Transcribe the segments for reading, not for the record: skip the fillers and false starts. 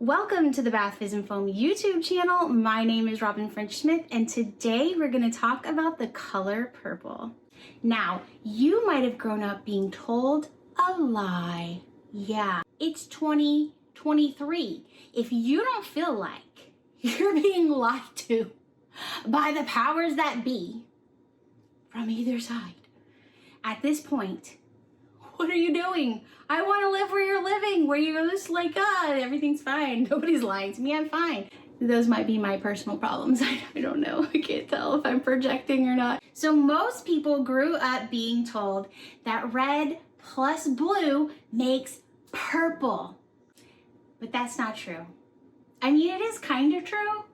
Welcome to the Bath Fizz and Foam YouTube channel. My name is Robin French Smith, and today we're going to talk about the color purple. Now, you might have grown up being told a lie. Yeah, it's 2023. If you don't feel like you're being lied to by the powers that be from either side, at this point, what are you doing? I want to live where you're living, where you're just like, everything's fine. Nobody's lying to me, I'm fine. Those might be my personal problems. I don't know. I can't tell if I'm projecting or not. So most people grew up being told that red plus blue makes purple. But that's not true. I mean, it is kind of true,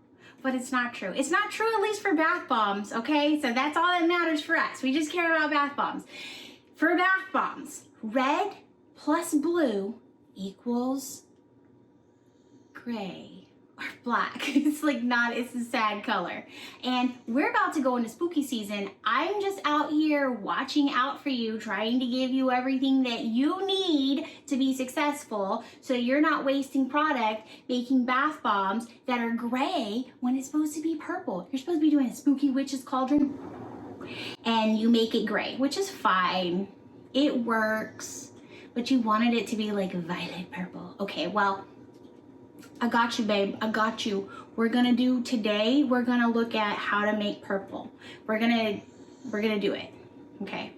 but it's not true. It's not true, at least for bath bombs, okay? So that's all that matters for us. We just care about bath bombs. For bath bombs, red plus blue equals gray or black. It's a sad color. And we're about to go into spooky season. I'm just out here watching out for you, trying to give you everything that you need to be successful so you're not wasting product making bath bombs that are gray when it's supposed to be purple. You're supposed to be doing a spooky witch's cauldron and you make it gray, which is fine. It works. But you wanted it to be like violet purple. Okay, well, I got you, babe. I got you. We're gonna look at how to make purple. We're gonna do it, okay?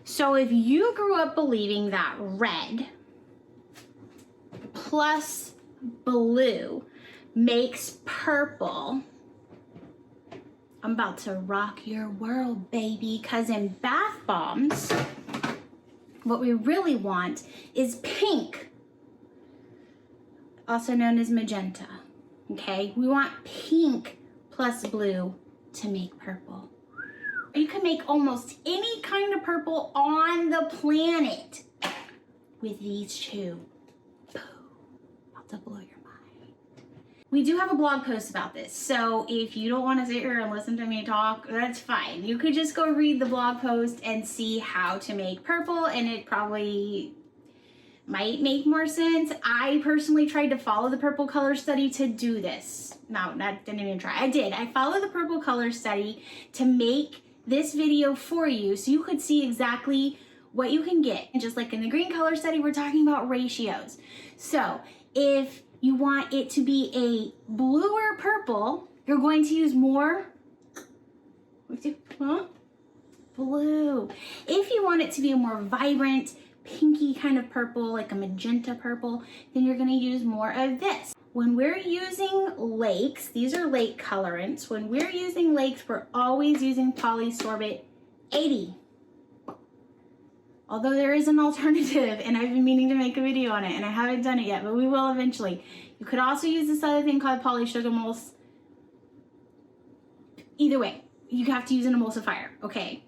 So if you grew up believing that red plus blue makes purple, I'm about to rock your world, baby, because in bath bombs, what we really want is pink, also known as magenta, okay? We want pink plus blue to make purple. You can make almost any kind of purple on the planet with these two. About to blow your mind. We do have a blog post about this, so if you don't want to sit here and listen to me talk, that's fine. You could just go read the blog post and see how to make purple, and it probably might make more sense. I personally tried to follow the purple color study to do this. No, didn't even try. I did. I followed the purple color study to make this video for you so you could see exactly what you can get. And just like in the green color study, we're talking about ratios. So if you want it to be a bluer purple, you're going to use more blue. If you want it to be a more vibrant, pinky kind of purple, like a magenta purple, then you're going to use more of this. When we're using lakes, these are lake colorants. When we're using lakes, we're always using polysorbate 80. Although there is an alternative, and I've been meaning to make a video on it, and I haven't done it yet, but we will eventually. You could also use this other thing called polysugarmulse. Either way, you have to use an emulsifier, okay?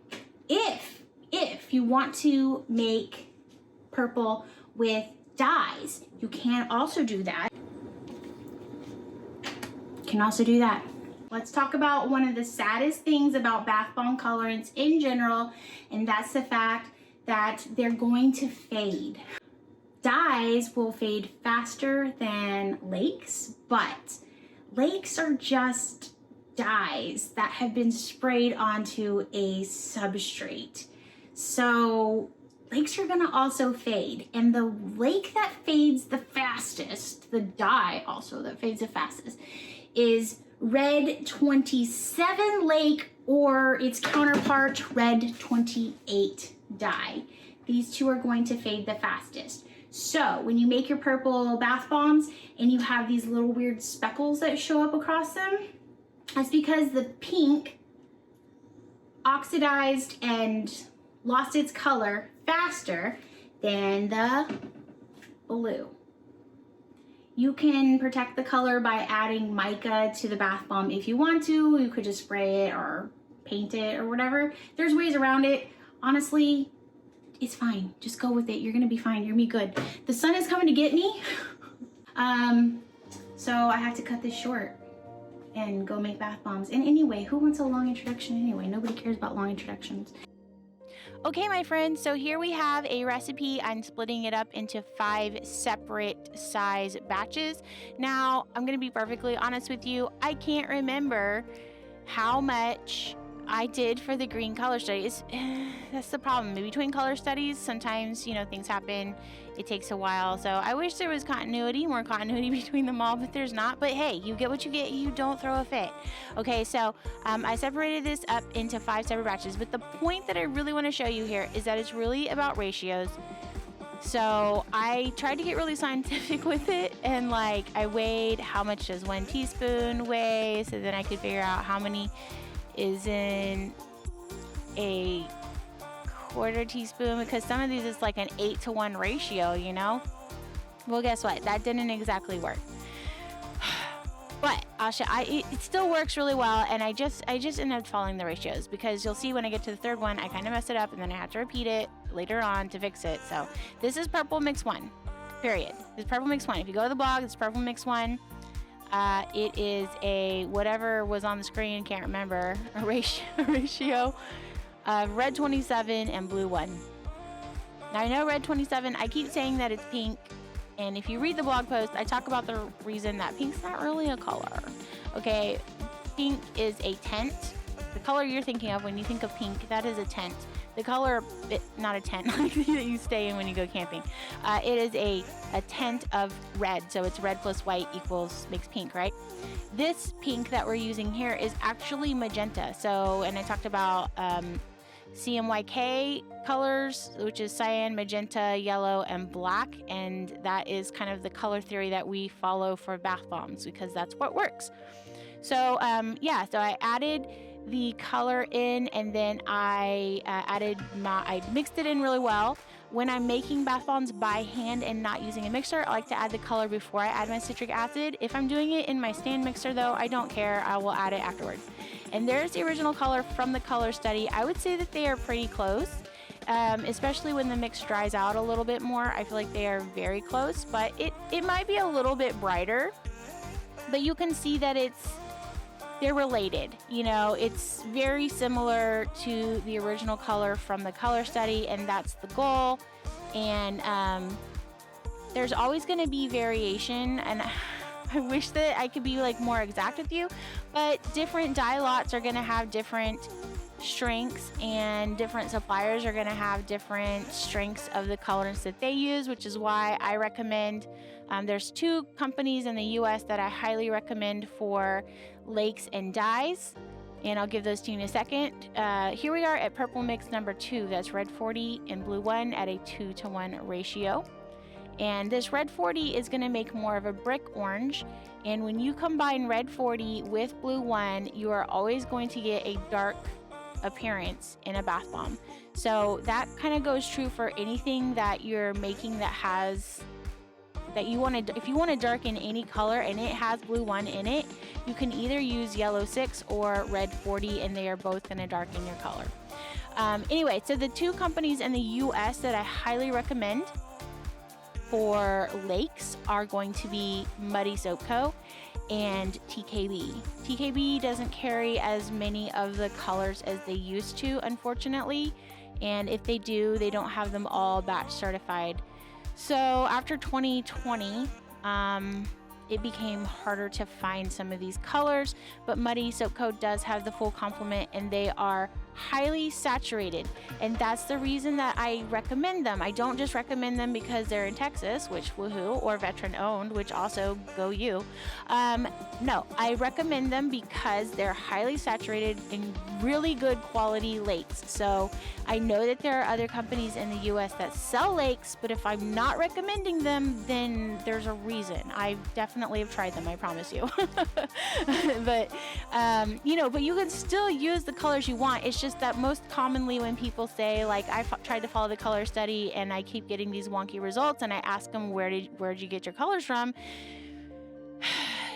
If you want to make purple with dyes, you can also do that. Let's talk about one of the saddest things about bath bomb colorants in general, and that's the fact that they're going to fade. Dyes will fade faster than lakes, but lakes are just dyes that have been sprayed onto a substrate. So lakes are gonna also fade, and the lake that fades the fastest, the dye also that fades the fastest, is red 27 lake or its counterpart red 28 dye. These two are going to fade the fastest. So when you make your purple bath bombs and you have these little weird speckles that show up across them, that's because the pink oxidized and lost its color faster than the blue. You can protect the color by adding mica to the bath bomb if you want to. You could just spray it or paint it or whatever. There's ways around it. Honestly, it's fine. Just go with it. You're gonna be fine. You're gonna be good. The sun is coming to get me. So I have to cut this short and go make bath bombs. And anyway, who wants a long introduction anyway? Nobody cares about long introductions. Okay, my friends, so here we have a recipe. I'm splitting it up into 5 separate size batches. Now, I'm going to be perfectly honest with you. I can't remember how much I did for the green color studies. That's the problem. Between color studies, sometimes, things happen. It takes a while. So I wish there was more continuity between them all, but there's not. But hey, you get what you get. You don't throw a fit. Okay, so I separated this up into 5 separate batches. But the point that I really want to show you here is that it's really about ratios. So I tried to get really scientific with it, and I weighed how much does 1 teaspoon weigh, so then I could figure out how many is in a 1/4 teaspoon, because some of these is like an 8-to-1 ratio, Well, guess what? That didn't exactly work. But I'll show. It still works really well, and I just ended up following the ratios, because you'll see when I get to the 3rd one, I kind of mess it up, and then I have to repeat it later on to fix it. So this is purple mix 1, period. This is purple mix 1. If you go to the blog, it's purple mix 1. It is a whatever was on the screen, can't remember, a ratio of red 27 and blue 1. Now I know red 27, I keep saying that it's pink. And if you read the blog post, I talk about the reason that pink's not really a color. Okay, pink is a tint. The color you're thinking of when you think of pink, that is a tint. The color, not a tent like that you stay in when you go camping. It is a tint of red. So it's red plus white makes pink, right? This pink that we're using here is actually magenta. So, and I talked about CMYK colors, which is cyan, magenta, yellow, and black. And that is kind of the color theory that we follow for bath bombs, because that's what works. So, so I added the color in, and then I mixed it in really well. When I'm making bath bombs by hand and not using a mixer, I like to add the color before I add my citric acid. If I'm doing it in my stand mixer though, I don't care. I will add it afterwards. And there's the original color from the color study. I would say that they are pretty close, especially when the mix dries out a little bit more. I feel like they are very close, but it might be a little bit brighter, but you can see that they're related. It's very similar to the original color from the color study, and that's the goal. And there's always going to be variation, and I wish that I could be more exact with you, but different dye lots are going to have different strengths, and different suppliers are going to have different strengths of the colorants that they use, which is why I recommend there's 2 companies in the US that I highly recommend for lakes and dyes, and I'll give those to you in a second. Here we are at purple mix number 2. That's red 40 and blue 1 at a 2-to-1 ratio. And this red 40 is going to make more of a brick orange. And when you combine red 40 with blue 1, you are always going to get a dark appearance in a bath bomb. So that kind of goes true for anything that you're making if you want to darken any color and it has blue 1 in it, you can either use yellow 6 or red 40, and they are both going to darken your color. Anyway, so the 2 companies in the US that I highly recommend for lakes are going to be Muddy Soap Co. and TKB. TKB doesn't carry as many of the colors as they used to, unfortunately. And if they do, they don't have them all batch certified. So after 2020, it became harder to find some of these colors, but Muddy Soap Co. does have the full complement, and they are highly saturated, and that's the reason that I recommend them. I don't just recommend them because they're in Texas, which woohoo, or veteran owned, which also go you. No, I recommend them because they're highly saturated in really good quality lakes. So I know that there are other companies in the US that sell lakes, but if I'm not recommending them, then there's a reason. I definitely have tried them, I promise you. But but you can still use the colors you want. It's just that most commonly when people say, I've tried to follow the color study and I keep getting these wonky results, and I ask them, where'd you get your colors from?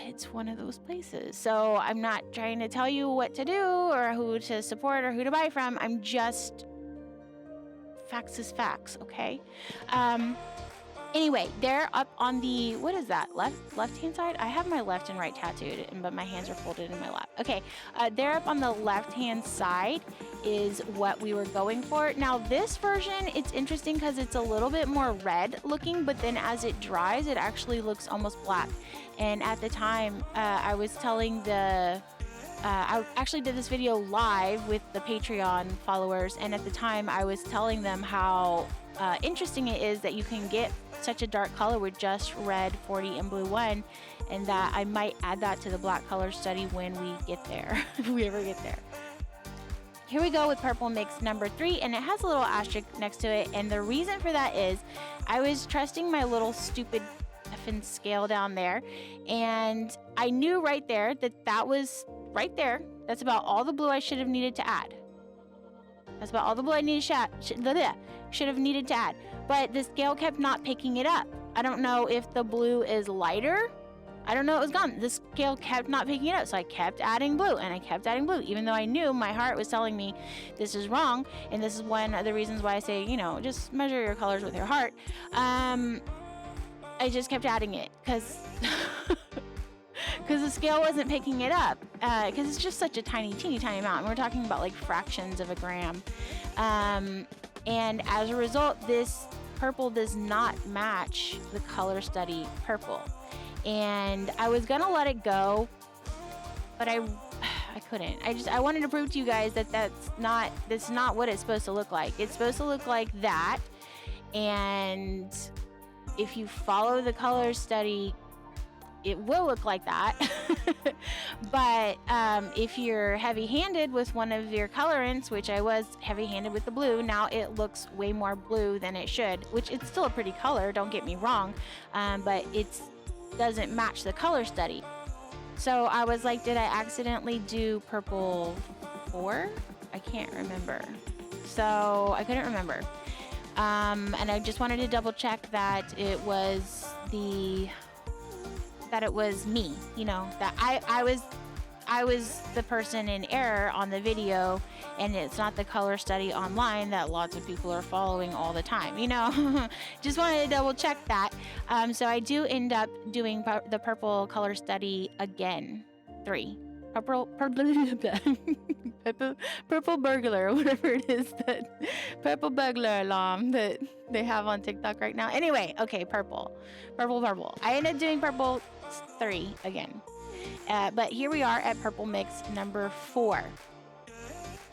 It's one of those places. So I'm not trying to tell you what to do or who to support or who to buy from. I'm just, facts is facts, okay? Anyway, they're up on the, what is that, left hand side? I have my left and right tattooed, but my hands are folded in my lap. Okay, they're up on the left hand side is what we were going for. Now this version, it's interesting because it's a little bit more red looking, but then as it dries, it actually looks almost black. And at the time, I was telling I actually did this video live with the Patreon followers, and at the time I was telling them how interesting it is that you can get such a dark color with just red 40 and blue 1, and that I might add that to the black color study when we get there, if we ever get there. Here we go with purple mix number 3, and it has a little asterisk next to it, and the reason for that is I was trusting my little stupid effing scale down there, and I knew right there that was right there. That's about all the blue I should have needed to add. That's about all the blue I should have needed to add. But the scale kept not picking it up. I don't know if the blue is lighter. I don't know, it was gone. The scale kept not picking it up. So I kept adding blue and I kept adding blue, even though I knew my heart was telling me this is wrong. And this is one of the reasons why I say, you know, just measure your colors with your heart. I just kept adding it because the scale wasn't picking it up, because it's just such a teeny tiny amount, and we're talking about like fractions of a gram, and as a result, this purple does not match the color study purple, and I was gonna let it go, but I couldn't. I wanted to prove to you guys that that's not what it's supposed to look like. It's supposed to look like that, and if you follow the color study, it will look like that. But if you're heavy-handed with one of your colorants, which I was heavy-handed with the blue, now it looks way more blue than it should, which it's still a pretty color, don't get me wrong, but it doesn't match the color study. So I was like, did I accidentally do purple 4? I can't remember. So I couldn't remember. And I just wanted to double check that it was me, you know, that I was the person in error on the video, and it's not the color study online that lots of people are following all the time, you know. Just wanted to double check that. So I do end up doing the purple color study again, 3. Purple burglar, whatever it is, that purple burglar alarm that they have on TikTok right now. Anyway, okay, purple. I ended up doing purple 3 again. But here we are at purple mix number 4.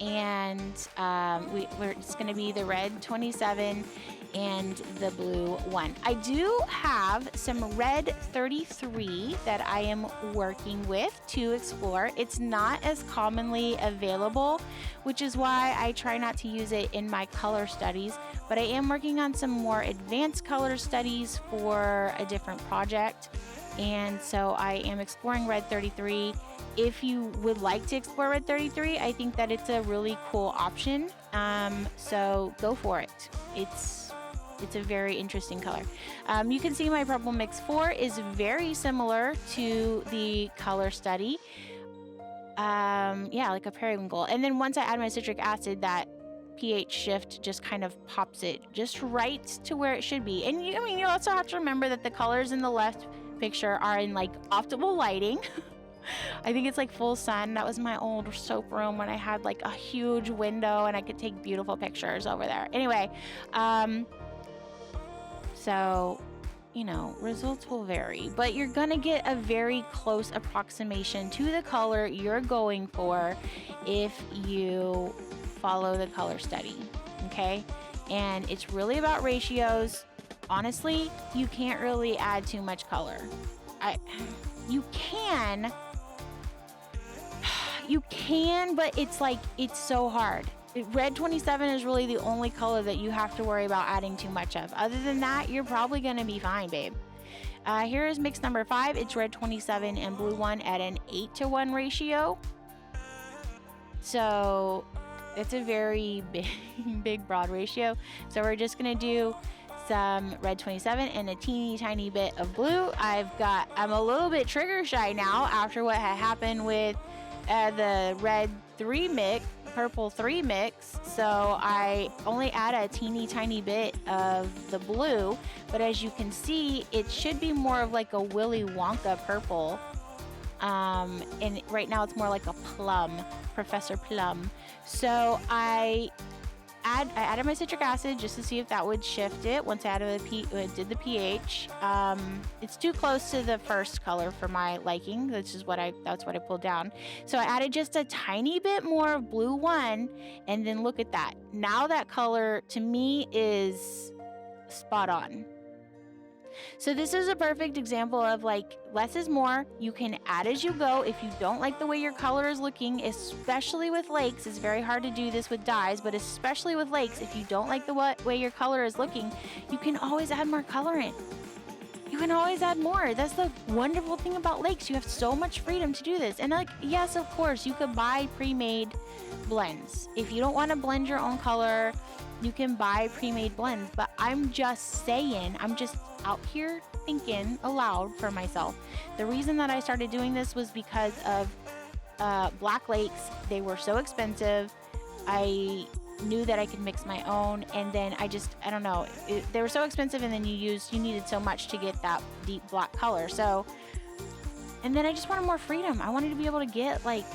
And it's going to be the red 27 and the blue 1. I do have some red 33 that I am working with to explore. It's not as commonly available, which is why I try not to use it in my color studies, but I am working on some more advanced color studies for a different project. And so I am exploring red 33. If you would like to explore red 33, I think that it's a really cool option. So go for it. It's a very interesting color. You can see my purple mix 4 is very similar to the color study. Yeah, like a periwinkle. And then once I add my citric acid, that pH shift just kind of pops it just right to where it should be. And you also have to remember that the colors in the left picture are in like optimal lighting. I think it's like full sun. That was my old soap room when I had like a huge window and I could take beautiful pictures over there. Anyway, so, you know, results will vary, but you're gonna get a very close approximation to the color you're going for if you follow the color study, okay? And it's really about ratios. Honestly, you can't really add too much color. You can, but it's so hard. Red 27 is really the only color that you have to worry about adding too much of. Other than that, you're probably gonna be fine, babe. Here is mix number 5. It's red 27 and blue 1 at an 8-to-1 ratio. So it's a very big broad ratio. So we're just gonna do some red 27 and a teeny tiny bit of blue. I'm a little bit trigger shy now after what had happened with the red 3 mix purple 3 mix, so I only add a teeny tiny bit of the blue, but as you can see, it should be more of like a Willy Wonka purple. And right now it's more like a plum, Professor Plum. So I added my citric acid just to see if that would shift it. Once I added did the pH, it's too close to the first color for my liking. That's what I pulled down. So I added just a tiny bit more of blue 1, and then look at that. Now that color to me is spot on. So this is a perfect example of like less is more. You can add as you go. If you don't like the way your color is looking, especially with lakes, it's very hard to do this with dyes, but especially with lakes, if you don't like the way your color is looking, you can always add more colorant. You can always add more. That's the wonderful thing about lakes. You have so much freedom to do this. And like, yes, of course, you could buy pre-made blends. If you don't want to blend your own color, you can buy pre-made blends, but I'm just saying, I'm just out here thinking aloud for myself. The reason that I started doing this was because of black lakes. They were so expensive. I knew that I could mix my own, and then I don't know, they were so expensive, and then you needed so much to get that deep black color. So, and then I just wanted more freedom. I wanted to be able to get like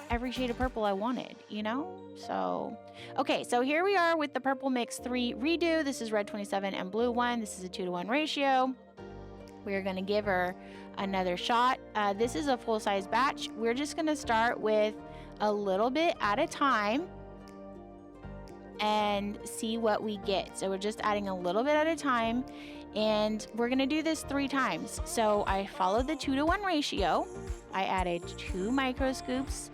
every shade of purple I wanted, you know? So, okay, so here we are with the Purple Mix 3 redo. This is red 27 and blue 1. This is a 2-to-1 ratio. We're gonna give her another shot. This is a full-size batch. We're just gonna start with a little bit at a time and see what we get. So we're just adding a little bit at a time, and we're gonna do this 3 times. So I followed the 2-to-1 ratio. I added 2 microscoops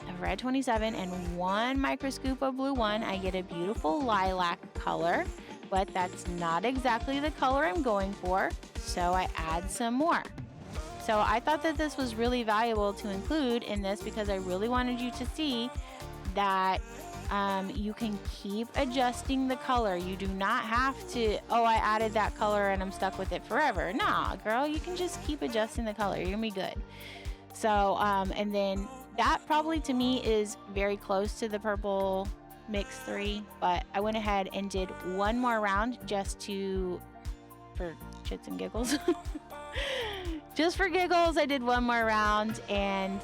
of red 27 and 1 microscoop of blue 1. I get a beautiful lilac color, but that's not exactly the color I'm going for, so I add some more. So I thought that this was really valuable to include in this because I really wanted you to see that you can keep adjusting the color. You do not have to, oh, I added that color and I'm stuck with it forever. Nah, girl, you can just keep adjusting the color. You're gonna be good. So, and then that probably to me is very close to the Purple Mix 3, but I went ahead and did one more round just for shits and giggles. Just for giggles, I did one more round, and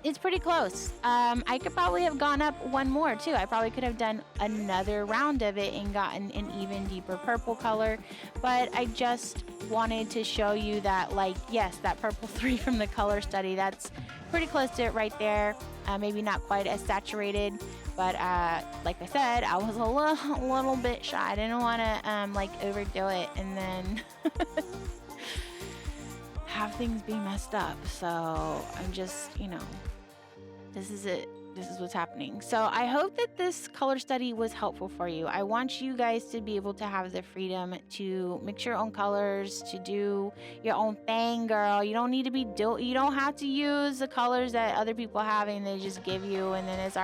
it's pretty close. I could probably have gone up one more too. I probably could have done another round of it and gotten an even deeper purple color, but I just wanted to show you that, like, yes, that purple 3 from the color study, that's pretty close to it right there. Maybe not quite as saturated, but like I said, I was a little bit shy. I didn't want to like overdo it and then have things be messed up. So I'm just, you know, this is it. This is what's happening. So I hope that this color study was helpful for you. I want you guys to be able to have the freedom to mix your own colors, to do your own thing, girl. You don't need to be you don't have to use the colors that other people have and they just give you, and then it's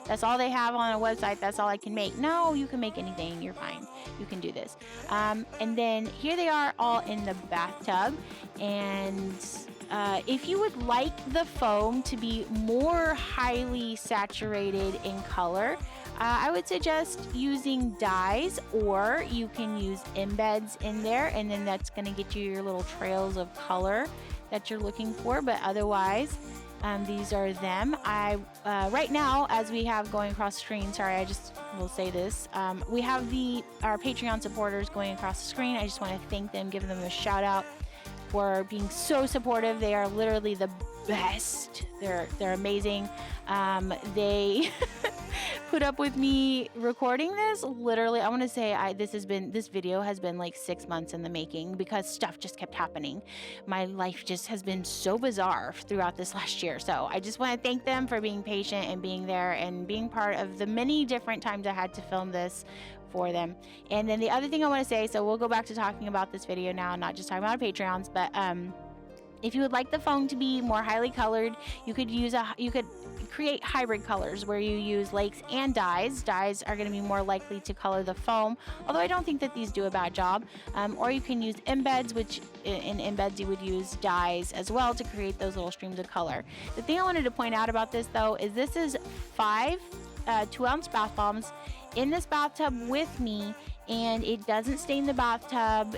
that's all they have on a website. That's all I can make. No, you can make anything. You're fine. You can do this. And then here they are all in the bathtub, and if you would like the foam to be more highly saturated in color, I would suggest using dyes, or you can use embeds in there, and then that's going to get you your little trails of color that you're looking for. But otherwise, these are them. Right now, as we have going across the screen, sorry, I just will say this, we have our Patreon supporters going across the screen. I just want to thank them, give them a shout out for being so supportive. They are literally the best. They're amazing. They put up with me recording this. Literally, I want to say this video has been like 6 months in the making because stuff just kept happening. My life just has been so bizarre throughout this last year. So I just want to thank them for being patient and being there and being part of the many different times I had to film this for them. And then the other thing I want to say, so we'll go back to talking about this video now, not just talking about our Patreons, but If you would like the foam to be more highly colored, you could create hybrid colors where you use lakes and dyes. Dyes are going to be more likely to color the foam, although I don't think that these do a bad job. Or you can use embeds, which in embeds you would use dyes as well to create those little streams of color. The thing I wanted to point out about this though is this is 5 2-ounce bath bombs in this bathtub with me, and it doesn't stain the bathtub.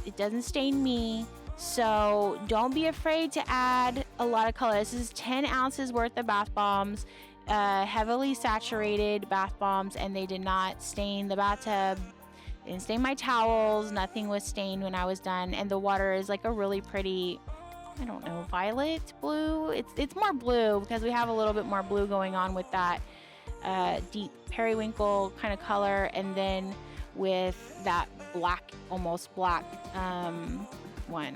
It doesn't stain me. So don't be afraid to add a lot of color. This is 10 ounces worth of bath bombs, heavily saturated bath bombs, and they did not stain the bathtub. They didn't stain my towels. Nothing was stained when I was done. And the water is like a really pretty, I don't know, violet blue. It's more blue because we have a little bit more blue going on with that deep periwinkle kind of color, and then with that black, almost black one.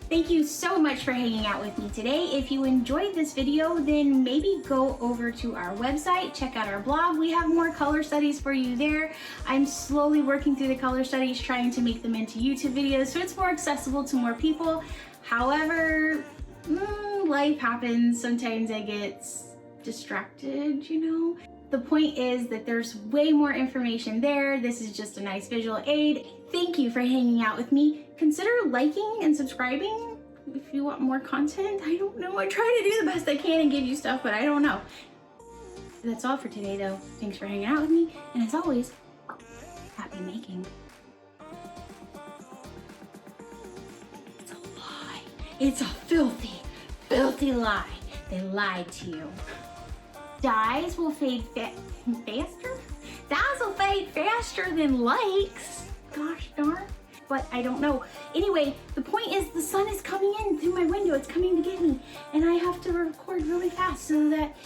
Thank you so much for hanging out with me today. If you enjoyed this video, then maybe go over to our website, check out our blog. We have more color studies for you there. I'm slowly working through the color studies, trying to make them into YouTube videos so it's more accessible to more people. However, life happens. Sometimes I get distracted, you know? The point is that there's way more information there. This is just a nice visual aid. Thank you for hanging out with me. Consider liking and subscribing if you want more content. I don't know. I try to do the best I can and give you stuff, but I don't know. That's all for today, though. Thanks for hanging out with me. And as always, happy making. It's a lie. It's a filthy, filthy lie. They lied to you. Dyes will fade faster? Dyes will fade faster than likes. Gosh darn. But I don't know. Anyway, the point is the sun is coming in through my window. It's coming to get me. And I have to record really fast so that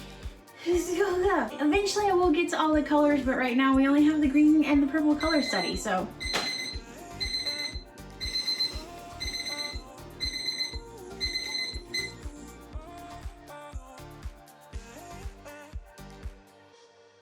eventually I will get to all the colors, but right now we only have the green and the purple color study, so